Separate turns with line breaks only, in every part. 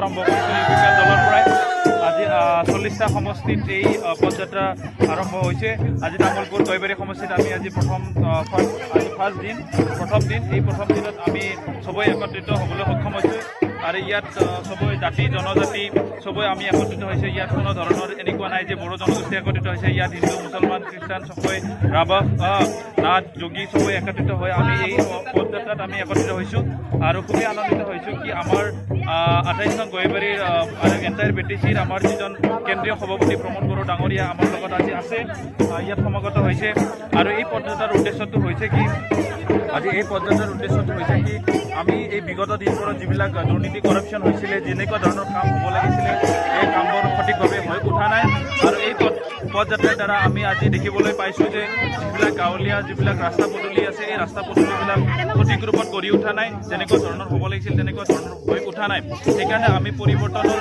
আৰম্ভ কৰিছে ইউপিপিএল দলৰ পৰাই আজি 40টা সমষ্টিত এই পদযাত্ৰা আৰম্ভ হৈছে। আজি তামোলপুৰ দৈবাৰী সমষ্টিত আমি আজি প্ৰথম দিন এই প্ৰথম দিনত আমি সবেই একত্ৰিত হ'বলৈ সক্ষম হৈছোঁ আৰু ইয়াত সবেই জাতি জনজাতি সবেই আমি একত্ৰিত হৈছে। ইয়াত কোনো ধৰণৰ এনেকুৱা নাই যে বড়ো জনগোষ্ঠী একত্ৰিত হৈছে। ইয়াত হিন্দু মুছলমান খ্ৰীষ্টান সবেই ৰাভা নাথ যোগী সবেই একত্ৰিত হৈ আমি এই পদযাত্ৰাত আমি একত্ৰিত হৈছোঁ আৰু খুবেই আনন্দিত হৈছোঁ কি আমাৰ 28 নং গয়েবাৰীৰ আৰু এণ্টায়াৰ BTCৰ আমাৰ যিজন কেন্দ্ৰীয় সভাপতি প্ৰমোদ বড়ো ডাঙৰীয়া আমাৰ লগত আজি আছে, ইয়াত সমাগত হৈছে। আৰু এই পদযাত্ৰাৰ উদ্দেশ্যটো হৈছে কি আমি এই বিগত দিনবোৰত যিবিলাক দুৰ্নীতি কৰাপশ্যন হৈছিলে, যেনেকুৱা ধৰণৰ কাম হ'ব লাগিছিলে এই কামবোৰ সঠিকভাৱে হৈ উঠা নাই। আৰু এই পদযাত্ৰাৰ দ্বাৰা আমি আজি দেখিবলৈ পাইছোঁ যে যিবিলাক গাঁৱলীয়া যিবিলাক ৰাস্তা পদূলি আছে এই ৰাস্তা পদূলিবিলাক সঠিক ৰূপত গঢ়ি উঠা নাই, যেনেকুৱা ধৰণৰ হ'ব লাগিছিল তেনেকুৱা ধৰণৰ হৈ উঠা নাই। সেইকাৰণে আমি পৰিৱৰ্তনৰ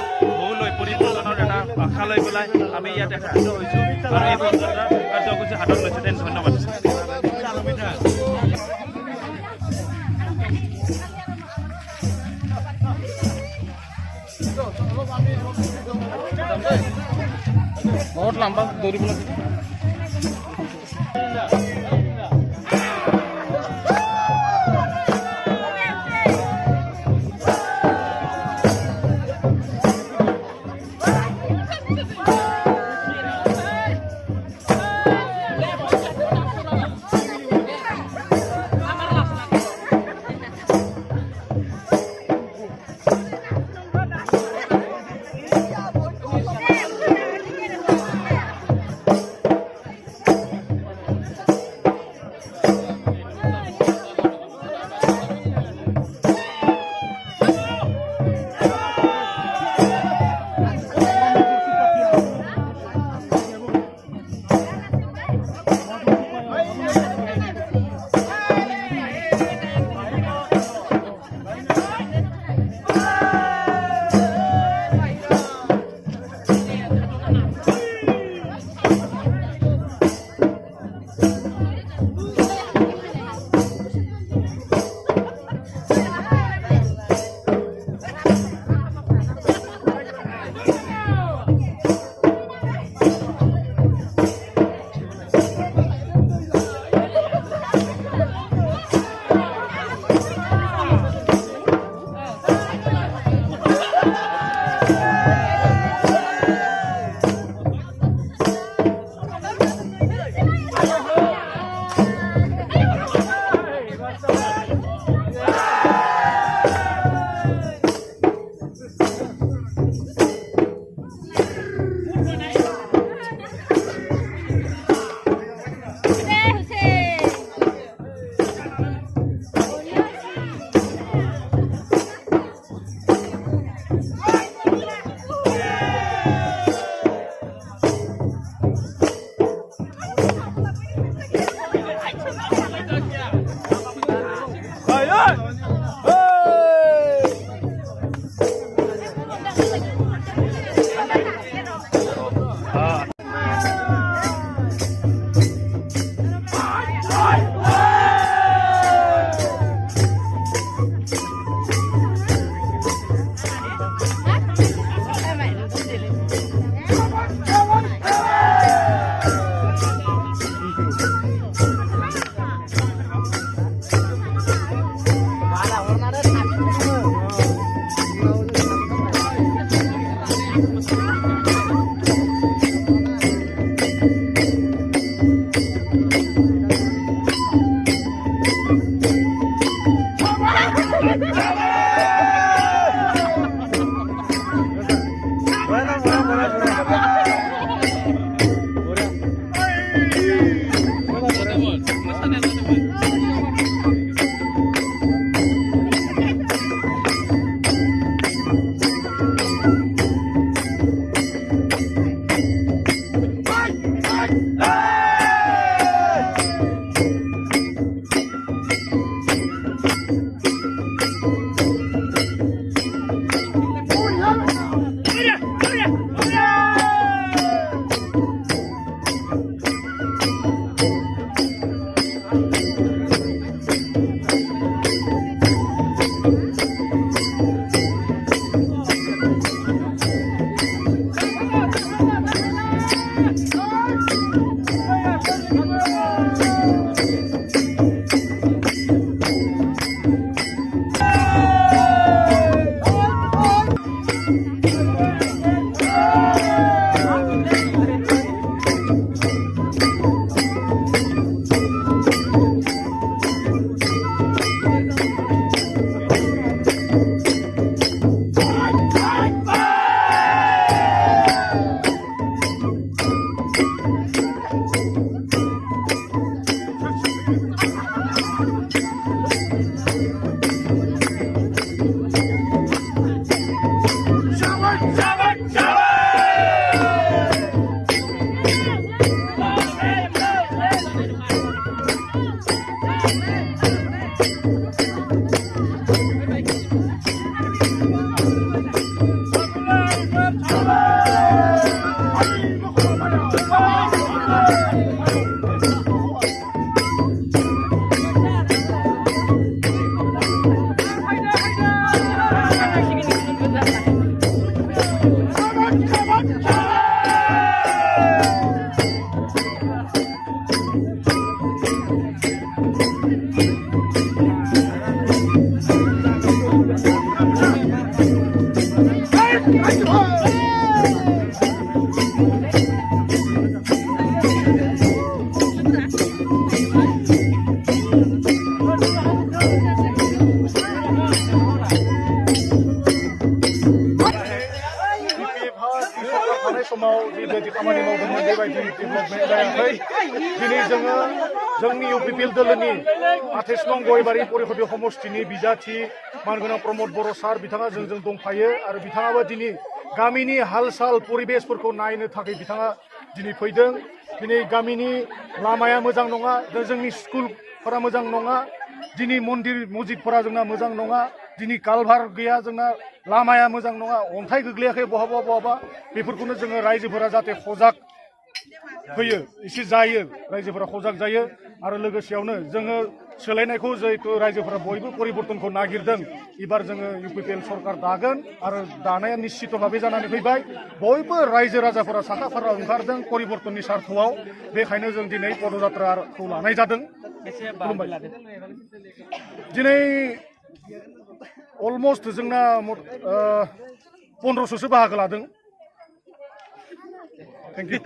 এটা আশা লৈ পেলাই আমি ইয়াত একত্ৰিত হৈছোঁ আৰু এই পদযাত্ৰা কাৰ্যসূচী হাতত লৈছোঁ। ধন্যবাদ। बहुत लंबा दूरी बोला
समाव जिबायदि खामानि मावदोंमोन बेबायदि डेभेलपमेन्ट जायाखै दिनै जोङो जोंनि इउपिपिएल दोलोनि 28 नं गयबारि परिषदीय समष्टिनि बिजाथि मानगोनां प्रमद बर' सार बिथाङा जोंजों दंफायो आरो बिथाङाबो दिनै गामिनि हाल साल परिबेसफोरखौ नायनो थाखाय बिथाङा दिनै फैदों दिनै गामिनि लामाया मोजां नङा जोंनि स्कुलफोरा मोजां नङा दिनै मन्दिर मस्जिदफोरा जोंना मोजां नङा दिनै कालभार गैया जोंना लामाया मोजां नङा अन्थाइ गोग्लैयाखै बहाबा बेफोरखौनो जोङो रायजोफोरा जाहाथे सजाग फैयो एसे जायो रायजोफोरा सजाग जायो आरो लोगोसेयावनो जोङो सोलायनायखौ जिहेतु रायजोफोरा बयबो परिबर्तनखौ नागिरदों एबार जोङो इउपिपिएल सरकार दागोन आरो दानाया निश्चित भाबै जानानै फैबाय बयबो रायजो राजाफोरा साखा फारा ओंखारदों परिबर्तननि सार्थआव बेखायनो जों दिनै पदयात्राखौ लानाय जादों दिनै अलमस्ट जोंना 1500सो बाहागो लादों थेंक इउ